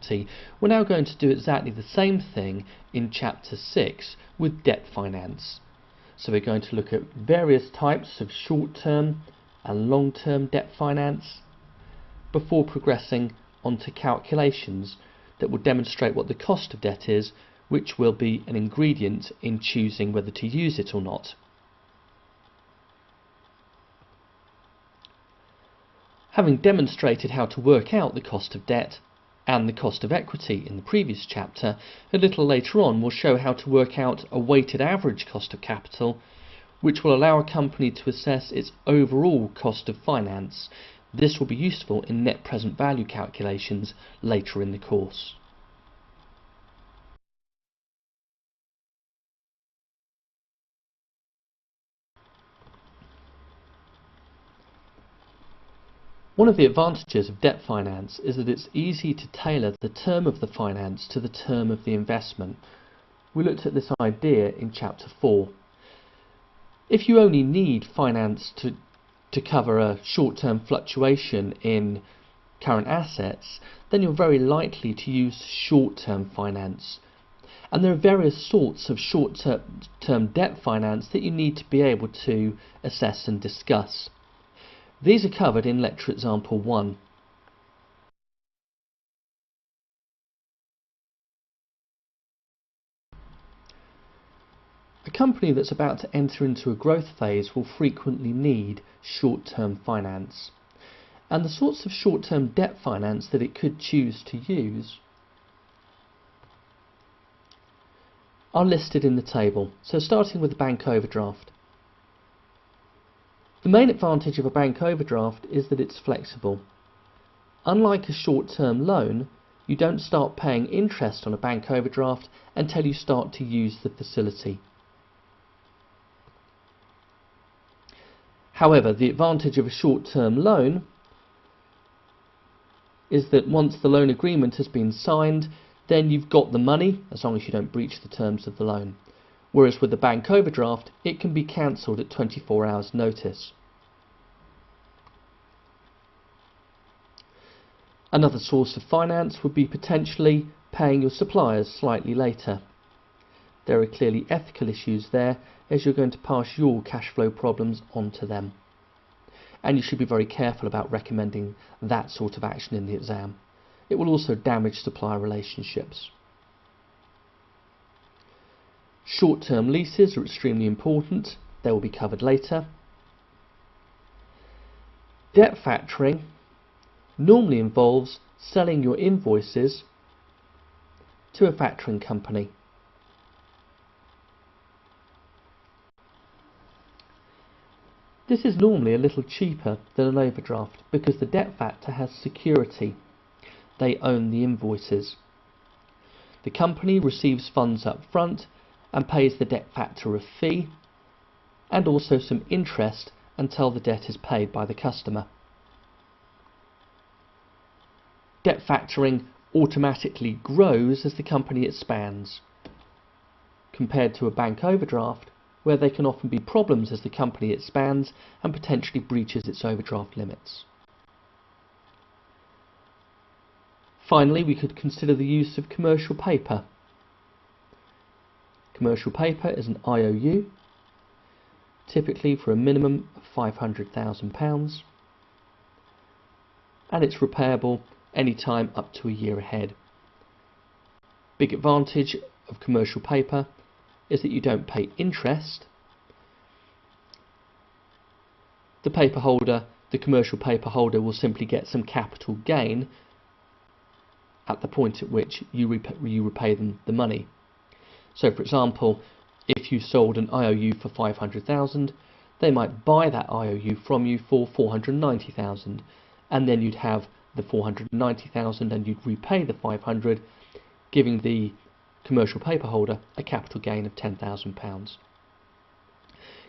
equity, we're now going to do exactly the same thing in Chapter 6 with debt finance. So we're going to look at various types of short-term and long-term debt finance before progressing onto calculations that will demonstrate what the cost of debt is, which will be an ingredient in choosing whether to use it or not. Having demonstrated how to work out the cost of debt and the cost of equity in the previous chapter, a little later on we'll show how to work out a weighted average cost of capital, which will allow a company to assess its overall cost of finance. This will be useful in net present value calculations later in the course. One of the advantages of debt finance is that it's easy to tailor the term of the finance to the term of the investment. We looked at this idea in Chapter 4. If you only need finance to cover a short-term fluctuation in current assets, then you're very likely to use short-term finance. And there are various sorts of short-term debt finance that you need to be able to assess and discuss. These are covered in lecture example 1. A company that's about to enter into a growth phase will frequently need short-term finance. And the sorts of short-term debt finance that it could choose to use are listed in the table. So starting with the bank overdraft. The main advantage of a bank overdraft is that it's flexible. Unlike a short-term loan, you don't start paying interest on a bank overdraft until you start to use the facility. However, the advantage of a short-term loan is that once the loan agreement has been signed, then you've got the money as long as you don't breach the terms of the loan. Whereas with the bank overdraft, it can be cancelled at 24 hours notice. Another source of finance would be potentially paying your suppliers slightly later. There are clearly ethical issues there, as you're going to pass your cash flow problems on to them. And you should be very careful about recommending that sort of action in the exam. It will also damage supplier relationships. Short-term leases are extremely important. They will be covered later. Debt factoring normally involves selling your invoices to a factoring company. This is normally a little cheaper than an overdraft because the debt factor has security. They own the invoices. The company receives funds up front and pays the debt factor a fee and also some interest until the debt is paid by the customer. Debt factoring automatically grows as the company expands, compared to a bank overdraft, where there can often be problems as the company expands and potentially breaches its overdraft limits. Finally, we could consider the use of commercial paper. Commercial paper is an IOU, typically for a minimum of £500,000, and it's repayable any time up to a year ahead. Big advantage of commercial paper is that you don't pay interest. The commercial paper holder will simply get some capital gain at the point at which you repay them the money. So for example, if you sold an IOU for 500,000, they might buy that IOU from you for 490,000, and then you'd have the 490,000 and you'd repay the 500, giving the commercial paper holder a capital gain of £10,000.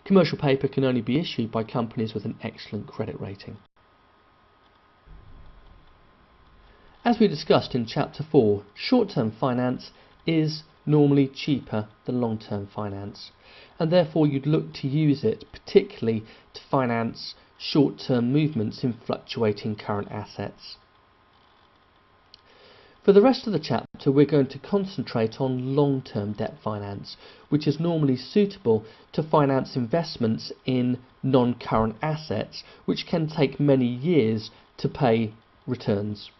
Commercial paper can only be issued by companies with an excellent credit rating. As we discussed in Chapter 4, short-term finance is normally cheaper than long-term finance, and therefore you'd look to use it particularly to finance short-term movements in fluctuating current assets. For the rest of the chapter, we're going to concentrate on long-term debt finance, which is normally suitable to finance investments in non-current assets, which can take many years to pay returns.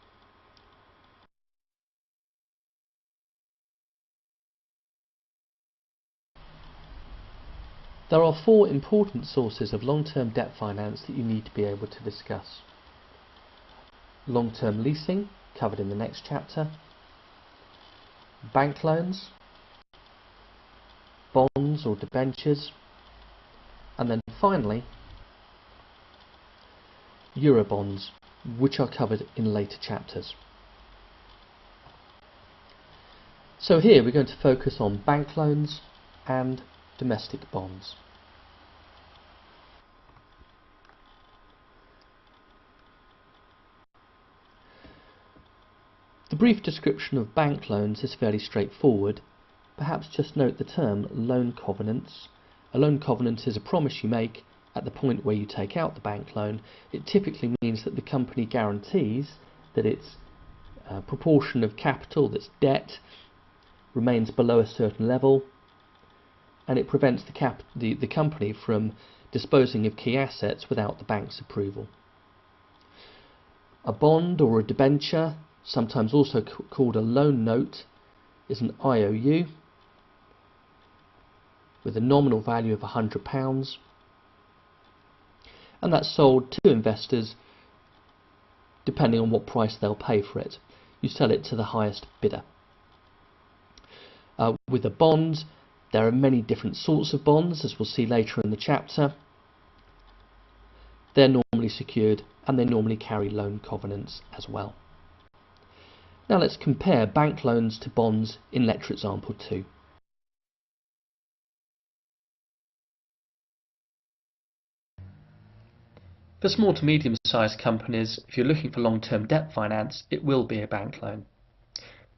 There are 4 important sources of long-term debt finance that you need to be able to discuss. Long-term leasing, covered in the next chapter, bank loans, bonds or debentures, and then finally Eurobonds, which are covered in later chapters. So here we're going to focus on bank loans and domestic bonds. The brief description of bank loans is fairly straightforward. Perhaps just note the term loan covenants. A loan covenant is a promise you make at the point where you take out the bank loan. It typically means that the company guarantees that its proportion of capital, that's debt, remains below a certain level, and it prevents the company from disposing of key assets without the bank's approval. A bond or a debenture, sometimes also called a loan note, is an IOU with a nominal value of £100, and that's sold to investors depending on what price they'll pay for it. You sell it to the highest bidder. With a bond, there are many different sorts of bonds, as we'll see later in the chapter. They're normally secured and they normally carry loan covenants as well. Now let's compare bank loans to bonds in lecture example 2. For small to medium-sized companies, if you're looking for long-term debt finance, it will be a bank loan.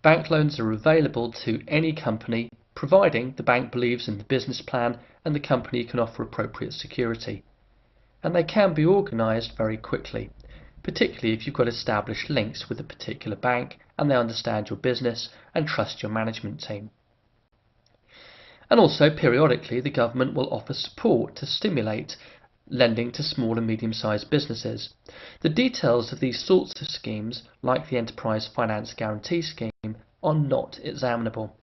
Bank loans are available to any company, providing the bank believes in the business plan and the company can offer appropriate security. And they can be organised very quickly, particularly if you've got established links with a particular bank and they understand your business and trust your management team. And also, periodically, the government will offer support to stimulate lending to small and medium-sized businesses. The details of these sorts of schemes, like the Enterprise Finance Guarantee Scheme, are not examinable.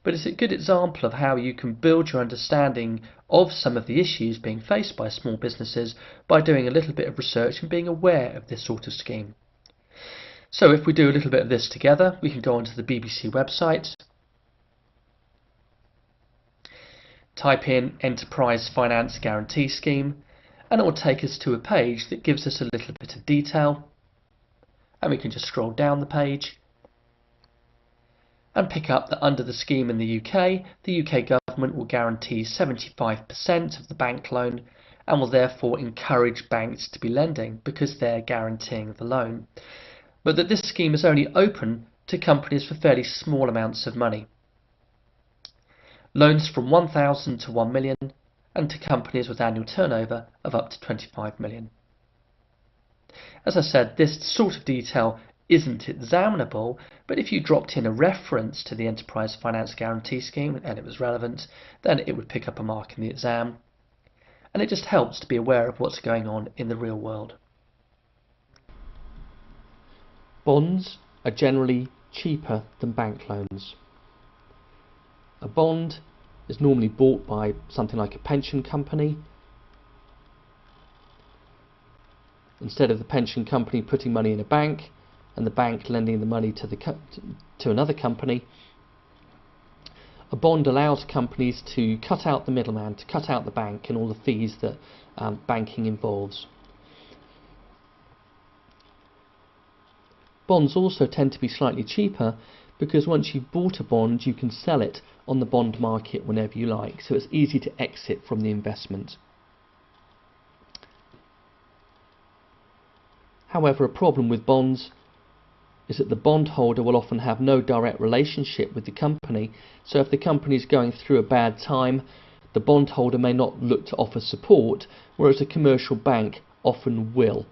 But it's a good example of how you can build your understanding of some of the issues being faced by small businesses by doing a little bit of research and being aware of this sort of scheme. So if we do a little bit of this together, we can go onto the BBC website, type in Enterprise Finance Guarantee Scheme, and it will take us to a page that gives us a little bit of detail, and we can just scroll down the page and pick up that under the scheme in the UK government will guarantee 75% of the bank loan and will therefore encourage banks to be lending because they're guaranteeing the loan. But that this scheme is only open to companies for fairly small amounts of money. Loans from 1,000 to 1 million and to companies with annual turnover of up to 25 million. As I said, this sort of detail isn't examinable, but if you dropped in a reference to the Enterprise Finance Guarantee Scheme and it was relevant, then it would pick up a mark in the exam. And it just helps to be aware of what's going on in the real world. Bonds are generally cheaper than bank loans. A bond is normally bought by something like a pension company. Instead of the pension company putting money in a bank and the bank lending the money to another company, a bond allows companies to cut out the middleman, to cut out the bank and all the fees that banking involves. Bonds also tend to be slightly cheaper because once you've bought a bond, you can sell it on the bond market whenever you like, so it's easy to exit from the investment. However, a problem with bonds is that the bondholder will often have no direct relationship with the company, so if the company is going through a bad time, the bondholder may not look to offer support, whereas a commercial bank often will.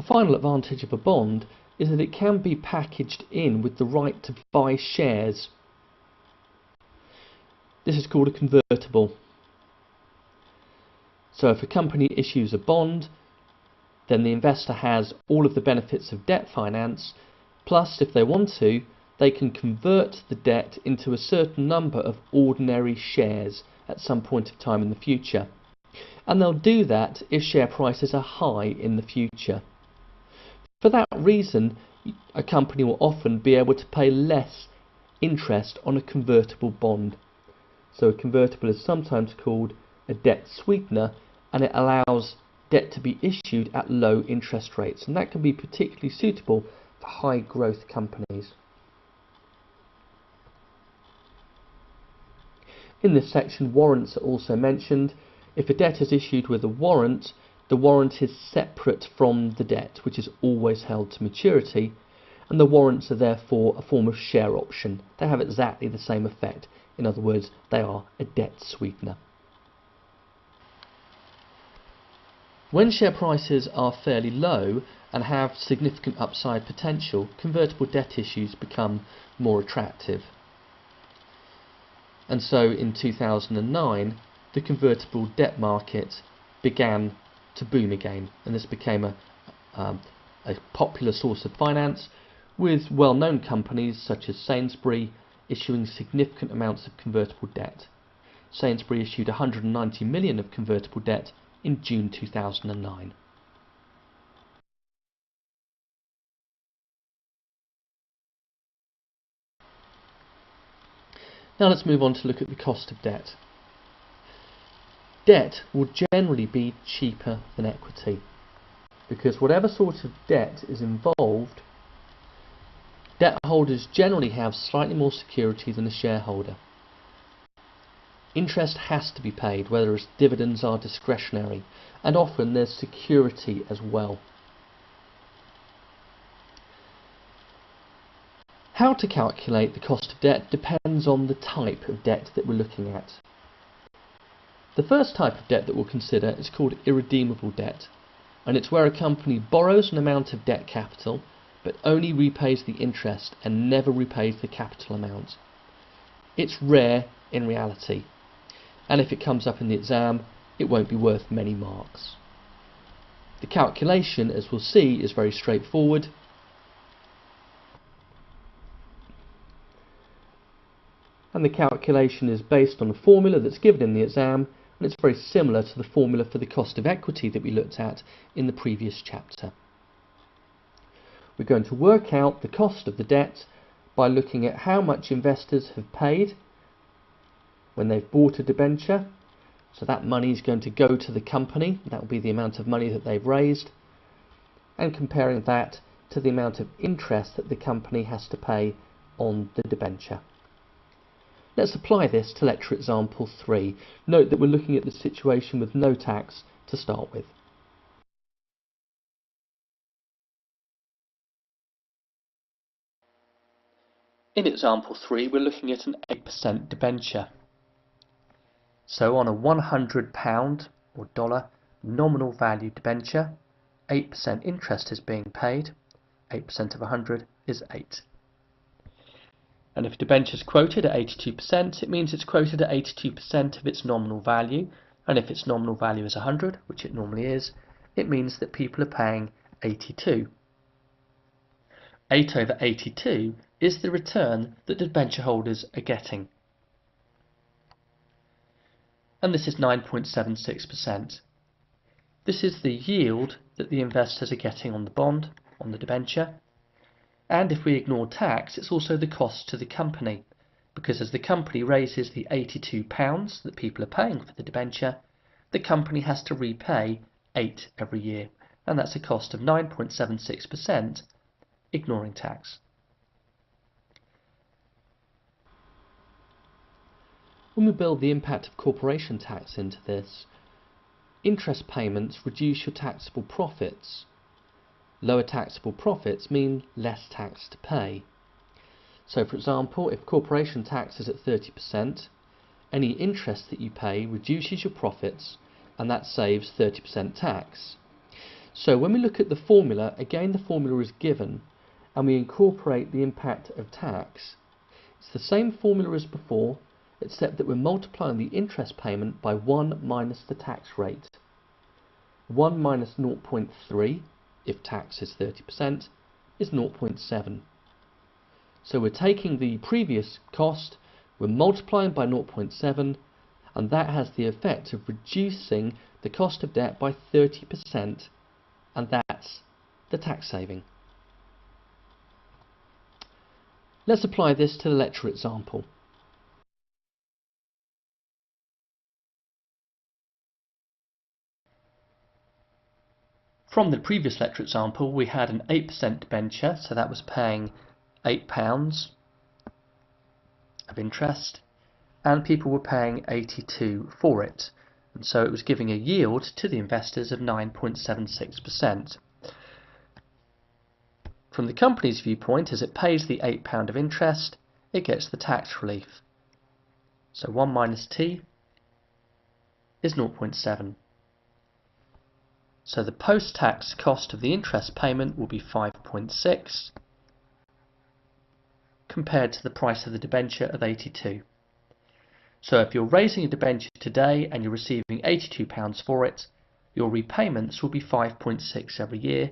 A final advantage of a bond is that it can be packaged in with the right to buy shares. This is called a convertible. So if a company issues a bond, then the investor has all of the benefits of debt finance, plus if they want to, they can convert the debt into a certain number of ordinary shares at some point of time in the future. And they'll do that if share prices are high in the future. For that reason, a company will often be able to pay less interest on a convertible bond. So a convertible is sometimes called a debt sweetener, and it allows debt to be issued at low interest rates, and that can be particularly suitable for high growth companies. In this section, warrants are also mentioned. If a debt is issued with a warrant, the warrant is separate from the debt, which is always held to maturity, and the warrants are therefore a form of share option. They have exactly the same effect. In other words, they are a debt sweetener. When share prices are fairly low and have significant upside potential, convertible debt issues become more attractive. And so in 2009, the convertible debt market began to boom again, and this became a popular source of finance, with well-known companies such as Sainsbury issuing significant amounts of convertible debt. Sainsbury issued 190 million of convertible debt in June 2009. Now let's move on to look at the cost of debt. Debt will generally be cheaper than equity, because whatever sort of debt is involved, debt holders generally have slightly more security than a shareholder. Interest has to be paid, whereas dividends are discretionary, and often there's security as well. How to calculate the cost of debt depends on the type of debt that we're looking at. The first type of debt that we'll consider is called irredeemable debt, and it's where a company borrows an amount of debt capital but only repays the interest and never repays the capital amount. It's rare in reality, and if it comes up in the exam, it won't be worth many marks. The calculation, as we'll see, is very straightforward. And the calculation is based on a formula that's given in the exam, and it's very similar to the formula for the cost of equity that we looked at in the previous chapter. We're going to work out the cost of the debt by looking at how much investors have paid when they've bought a debenture. So that money is going to go to the company, that will be the amount of money that they've raised, and comparing that to the amount of interest that the company has to pay on the debenture. Let's apply this to lecture example 3. Note that we're looking at the situation with no tax to start with. In example 3, we're looking at an 8% debenture. So on a £100 or dollar nominal value debenture, 8% interest is being paid. 8% of 100 is 8. And if a debenture is quoted at 82%, it means it's quoted at 82% of its nominal value. And if its nominal value is 100, which it normally is, it means that people are paying 82. 8 over 82 is the return that debenture holders are getting. And this is 9.76%. This is the yield that the investors are getting on the bond, on the debenture. And if we ignore tax, it's also the cost to the company, because as the company raises the £82 that people are paying for the debenture, the company has to repay 8 every year, and that's a cost of 9.76%, ignoring tax. When we build the impact of corporation tax into this, interest payments reduce your taxable profits. Lower taxable profits mean less tax to pay. So for example, if corporation tax is at 30%, any interest that you pay reduces your profits, and that saves 30% tax. So when we look at the formula, again the formula is given, and we incorporate the impact of tax, it's the same formula as before, except that we're multiplying the interest payment by 1 minus the tax rate. 1 minus 0.3, if tax is 30%, is 0.7. So we're taking the previous cost, we're multiplying by 0.7, and that has the effect of reducing the cost of debt by 30%, and that's the tax saving. Let's apply this to the lecture example. From the previous lecture example, we had an 8% debenture, so that was paying £8 of interest, and people were paying 82 for it, and so it was giving a yield to the investors of 9.76%. From the company's viewpoint, as it pays the £8 of interest, it gets the tax relief. So 1 minus T is 0.7. So the post-tax cost of the interest payment will be 5.6 compared to the price of the debenture of 82. So if you're raising a debenture today and you're receiving £82 for it, your repayments will be 5.6 every year,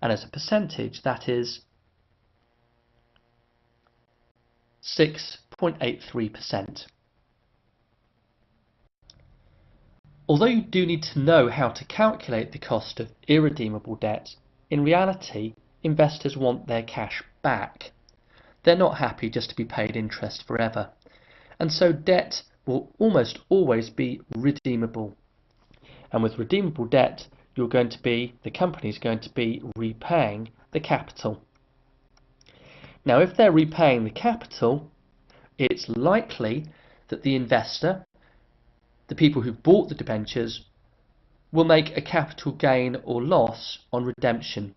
and as a percentage that is 6.83%. Although you do need to know how to calculate the cost of irredeemable debt, in reality investors want their cash back. They're not happy just to be paid interest forever, and so debt will almost always be redeemable. And with redeemable debt, the company's going to be repaying the capital. Now if they're repaying the capital, it's likely that the investor, the people who bought the debentures, will make a capital gain or loss on redemption,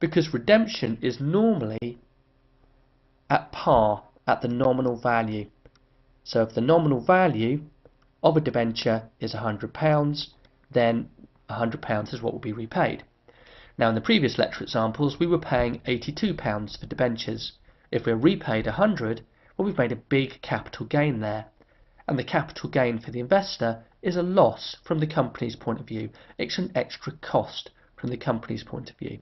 because redemption is normally at par at the nominal value. So if the nominal value of a debenture is £100, then £100 is what will be repaid. Now in the previous lecture examples we were paying £82 for debentures. If we're repaid 100, well, we've made a big capital gain there. And the capital gain for the investor is a loss from the company's point of view. It's an extra cost from the company's point of view.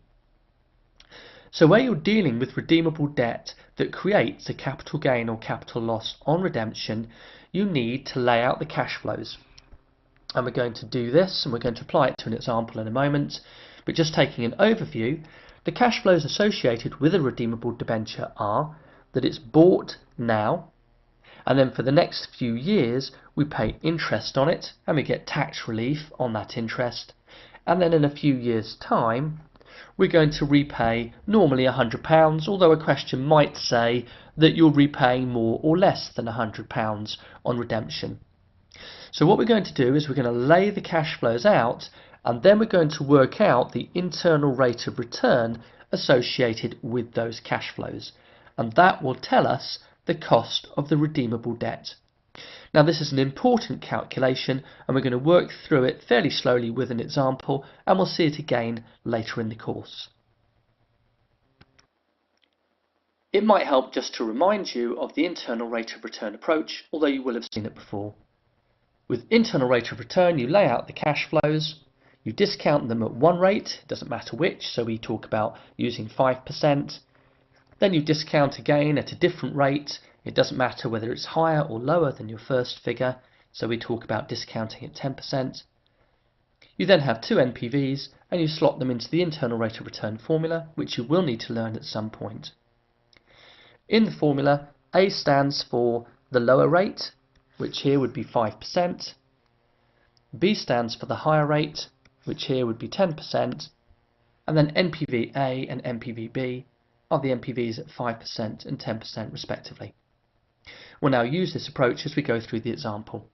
So where you're dealing with redeemable debt that creates a capital gain or capital loss on redemption, you need to lay out the cash flows. And we're going to do this, and we're going to apply it to an example in a moment. But just taking an overview, the cash flows associated with a redeemable debenture are that it's bought now, and then for the next few years we pay interest on it and we get tax relief on that interest, and then in a few years time we're going to repay normally £100, although a question might say that you're repaying more or less than £100 on redemption. So what we're going to do is we're going to lay the cash flows out, and then we're going to work out the internal rate of return associated with those cash flows, and that will tell us the cost of the redeemable debt. Now this is an important calculation, and we're going to work through it fairly slowly with an example, and we'll see it again later in the course. It might help just to remind you of the internal rate of return approach, although you will have seen it before. With internal rate of return, you lay out the cash flows, you discount them at one rate, it doesn't matter which, so we talk about using 5%. Then you discount again at a different rate. It doesn't matter whether it's higher or lower than your first figure, so we talk about discounting at 10%. You then have two NPVs and you slot them into the internal rate of return formula, which you will need to learn at some point. In the formula, A stands for the lower rate, which here would be 5%. B stands for the higher rate, which here would be 10%. And then NPV A and NPV B are the NPVs at 5% and 10% respectively. We'll now use this approach as we go through the example.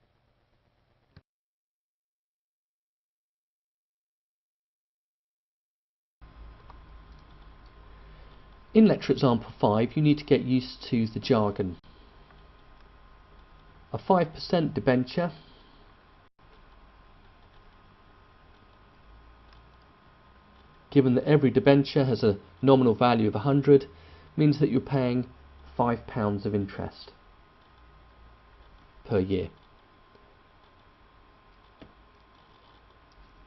In lecture example 5, you need to get used to the jargon. A 5% debenture given that every debenture has a nominal value of 100, means that you're paying £5 of interest per year.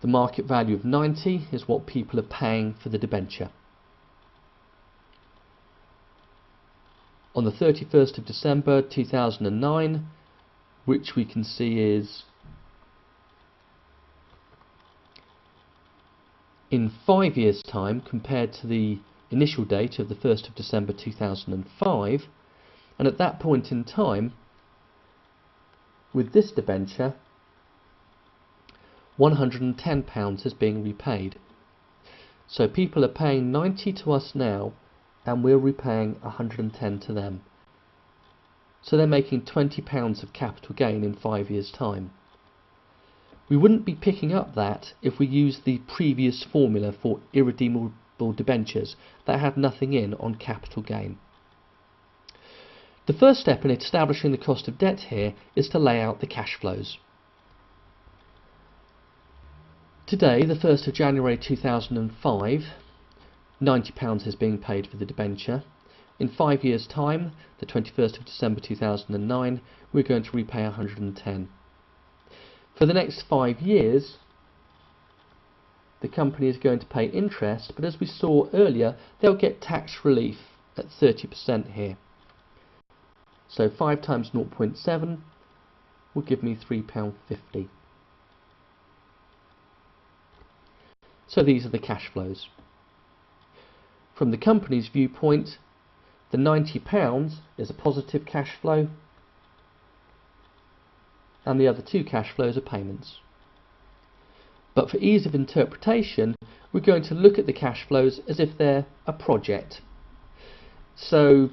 The market value of 90 is what people are paying for the debenture. On the 31st of December 2009, which we can see is in 5 years' time compared to the initial date of the 1st of December 2005, and at that point in time, with this debenture, £110 is being repaid. So people are paying 90 to us now, and we're repaying 110 to them. So they're making £20 of capital gain in 5 years' time. We wouldn't be picking up that if we used the previous formula for irredeemable debentures that had nothing in on capital gain. The first step in establishing the cost of debt here is to lay out the cash flows. Today, the 1st of January 2005, £90 is being paid for the debenture. In 5 years' time, the 21st of December 2009, we're going to repay 110. For the next 5 years, the company is going to pay interest, but as we saw earlier, they'll get tax relief at 30% here. So 5 times 0.7 will give me £3.50. So these are the cash flows. From the company's viewpoint, the £90 is a positive cash flow, and the other two cash flows are payments. But for ease of interpretation, we're going to look at the cash flows as if they're a project. So,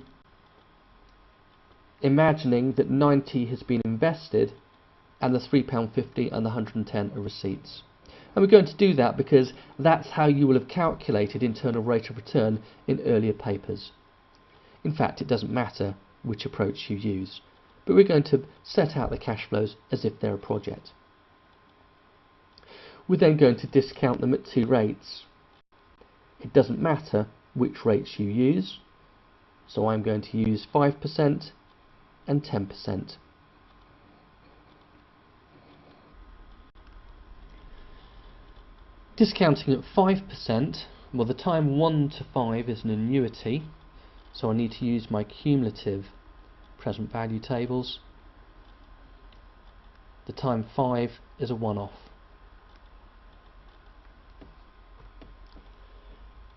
imagining that 90 has been invested and the £3.50 and the 110 are receipts. And we're going to do that because that's how you will have calculated internal rate of return in earlier papers. In fact, it doesn't matter which approach you use, but we're going to set out the cash flows as if they're a project. We're then going to discount them at 2 rates. It doesn't matter which rates you use, so I'm going to use 5% and 10%. Discounting at 5%, well, the time 1 to 5 is an annuity, so I need to use my cumulative present value tables. The time 5 is a one-off.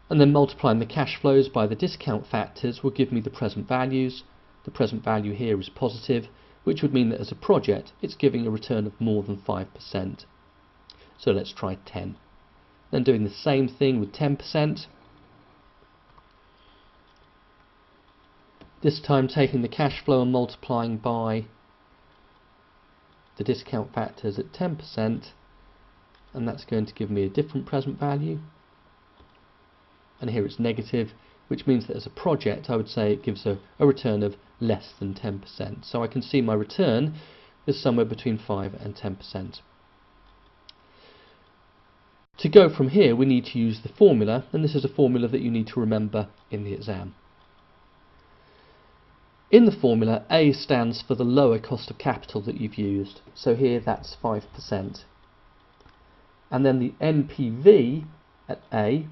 And then multiplying the cash flows by the discount factors will give me the present values. The present value here is positive, which would mean that as a project it's giving a return of more than 5%. So let's try 10. Then doing the same thing with 10%. This time taking the cash flow and multiplying by the discount factors at 10%, and that's going to give me a different present value. And here it's negative, which means that as a project I would say it gives a return of less than 10%. So I can see my return is somewhere between 5 and 10%. To go from here we need to use the formula, and this is a formula that you need to remember in the exam. In the formula, A stands for the lower cost of capital that you've used, so here that's 5%. And then the NPV at A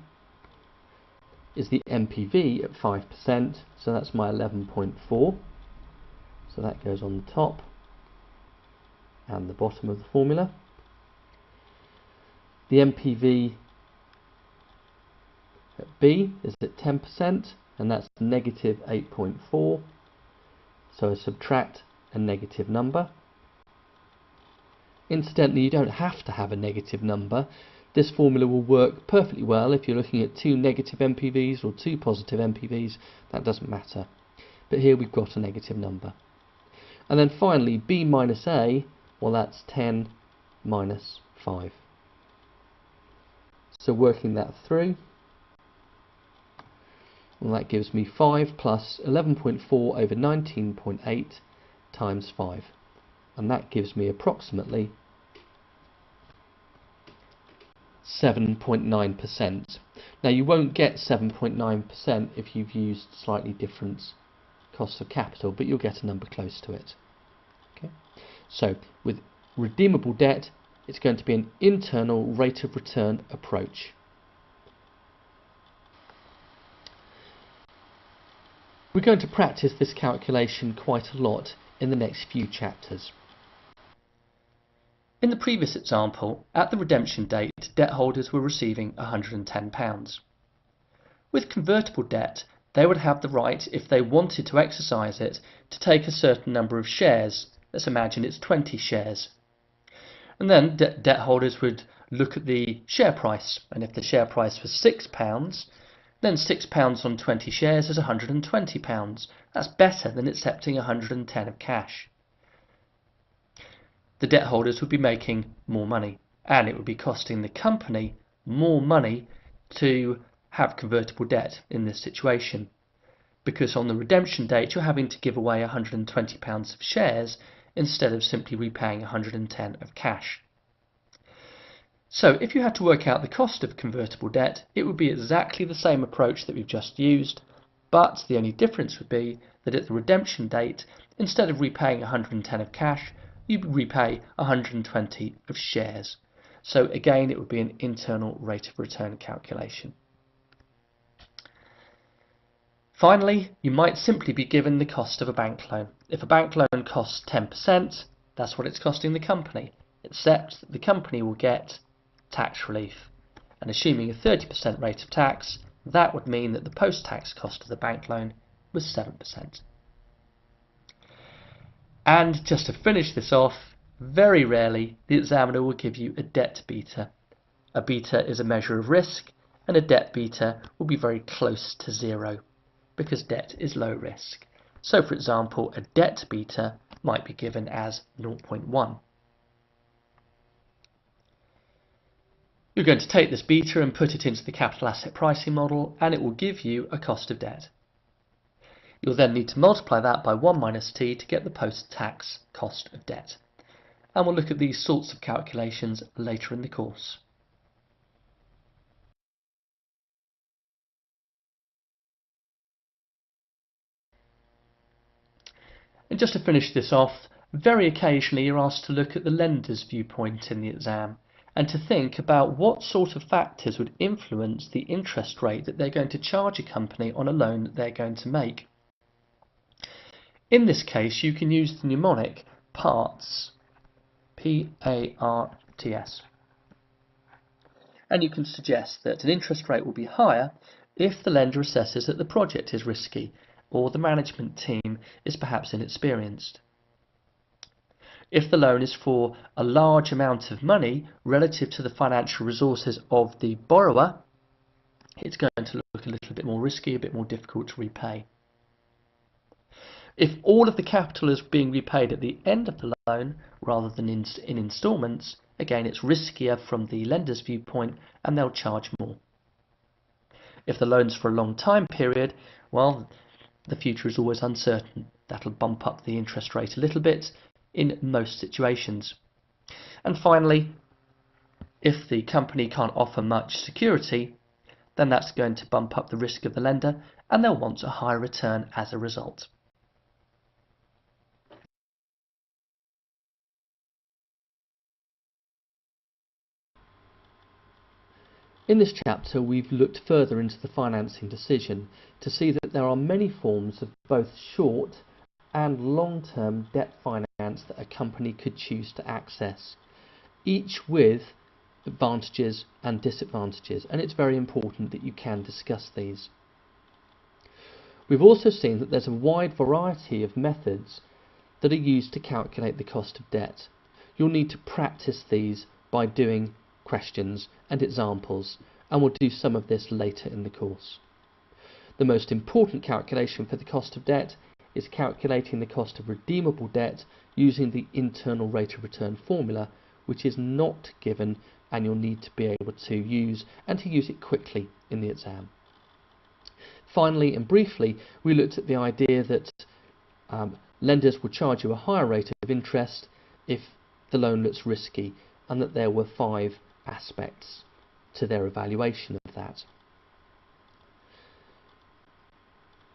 is the NPV at 5%, so that's my 11.4. So that goes on the top and the bottom of the formula. The NPV at B is at 10%, and that's negative 8.4. So I subtract a negative number. Incidentally, you don't have to have a negative number. This formula will work perfectly well if you're looking at 2 negative NPVs or 2 positive NPVs. That doesn't matter. But here we've got a negative number. And then finally, B minus A, well, that's 10 minus 5. So working that through, well, that gives me 5 plus 11.4 over 19.8 times 5. And that gives me approximately 7.9%. Now you won't get 7.9% if you've used slightly different costs of capital, but you'll get a number close to it. Okay? So with redeemable debt, it's going to be an internal rate of return approach. We're going to practice this calculation quite a lot in the next few chapters. In the previous example, at the redemption date, debt holders were receiving £110. With convertible debt, they would have the right, if they wanted to exercise it, to take a certain number of shares. Let's imagine it's 20 shares. And then debt holders would look at the share price, and if the share price was £6, then £6 on 20 shares is £120. That's better than accepting 110 of cash. The debt holders would be making more money, and it would be costing the company more money to have convertible debt in this situation, because on the redemption date you're having to give away £120 of shares instead of simply repaying 110 of cash. So if you had to work out the cost of convertible debt, it would be exactly the same approach that we've just used, but the only difference would be that at the redemption date, instead of repaying 110 of cash, you repay 120 of shares. So again, it would be an internal rate of return calculation. Finally, you might simply be given the cost of a bank loan. If a bank loan costs 10%, that's what it's costing the company, except that the company will get tax relief. And assuming a 30% rate of tax, that would mean that the post-tax cost of the bank loan was 7%. And just to finish this off, very rarely the examiner will give you a debt beta. A beta is a measure of risk, and a debt beta will be very close to 0, because debt is low risk. So for example, a debt beta might be given as 0.1. You're going to take this beta and put it into the capital asset pricing model, and it will give you a cost of debt. You'll then need to multiply that by 1 minus t to get the post-tax cost of debt. And we'll look at these sorts of calculations later in the course. And just to finish this off, very occasionally you're asked to look at the lender's viewpoint in the exam, and to think about what sort of factors would influence the interest rate that they're going to charge a company on a loan that they're going to make. In this case, you can use the mnemonic PARTS, P-A-R-T-S. And you can suggest that an interest rate will be higher if the lender assesses that the project is risky, or the management team is perhaps inexperienced. If the loan is for a large amount of money relative to the financial resources of the borrower, it's going to look a little bit more risky, a bit more difficult to repay. If all of the capital is being repaid at the end of the loan rather than in instalments, again it's riskier from the lender's viewpoint and they'll charge more. If the loan's for a long time period, well, the future is always uncertain. That'll bump up the interest rate a little bit in most situations. And finally, if the company can't offer much security, then that's going to bump up the risk of the lender and they'll want a higher return as a result. In this chapter, we've looked further into the financing decision to see that there are many forms of both short and long-term debt finance that a company could choose to access, each with advantages and disadvantages, and it's very important that you can discuss these. We've also seen that there's a wide variety of methods that are used to calculate the cost of debt. You'll need to practice these by doing questions and examples, and we'll do some of this later in the course. The most important calculation for the cost of debt is calculating the cost of redeemable debt using the internal rate of return formula, which is not given and you'll need to be able to use and to use it quickly in the exam. Finally and briefly, we looked at the idea that lenders will charge you a higher rate of interest if the loan looks risky, and that there were 5 aspects. to their evaluation of that.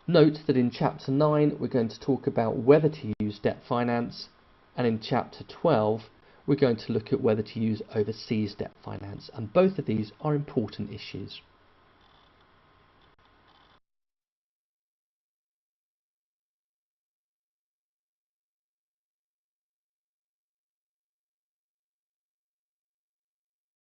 Note that in Chapter 9 we're going to talk about whether to use debt finance, and in Chapter 12 we're going to look at whether to use overseas debt finance, and both of these are important issues.